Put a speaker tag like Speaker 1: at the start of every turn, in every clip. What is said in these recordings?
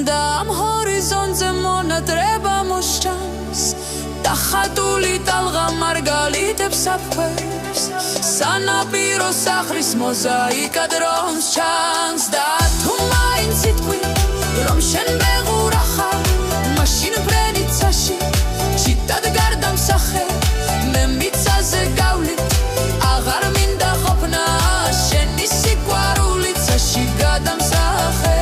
Speaker 1: და ამ ჰორიზონტზე მონატრება მოსჩანს და ხატული ტალღა მარგალიტებს აფქვევს სანაპირო სახრის მოზაიკა დრონს ჩანს და თუ მაინც იტყვი რომ შენ მეღურა ხარ მაშინ ბრენიცაში ჩიტად გარდამსახე მე მიწაზე გავლით აღარ მინდა ყოფნა შენი სიყვარული წაში გადამსახე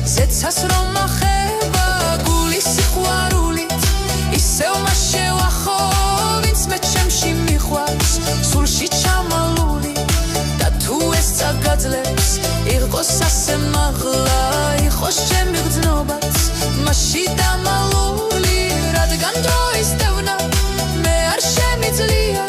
Speaker 1: ზეცას რომ ახება გულის სიყვარულით ისევ მას შევახო ვინც მე ჩემში მიყვარს სულში ჩამალული და თუ ეს წაგაძლებს იყოს ასე მაღლა იყოს ჩემი გრძნობაც მასში დამალული რადგან დროის დევნა მე არ შემიძლია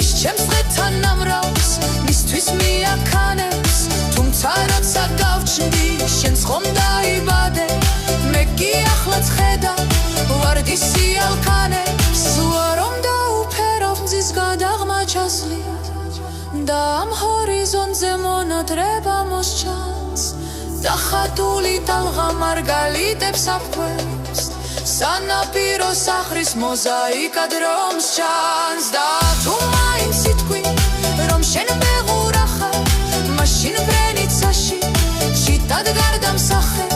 Speaker 1: ის ჩემს დღეთან ამრავს მისთვის მიაქანებს თუმცა როცა გავჩნდი შენს ხომ დაიბადე მე კი ახლაც ხედავ ვარდისი ალკანებს ვარომ დაუფერავ მზის გადაღმა ჩასლია და ამ ჰორიზონტზე მონატრება მოსჩანს და ხატული ტალღა მარგალიტებს აფქვევს სანაპირო სახრის მოზაიკა დრომს ჩანს და თუ მაინც იტყვი რომ შენ მეღურა ხარ მაშინ ბრენიცაში ჩიტად გარდამსახე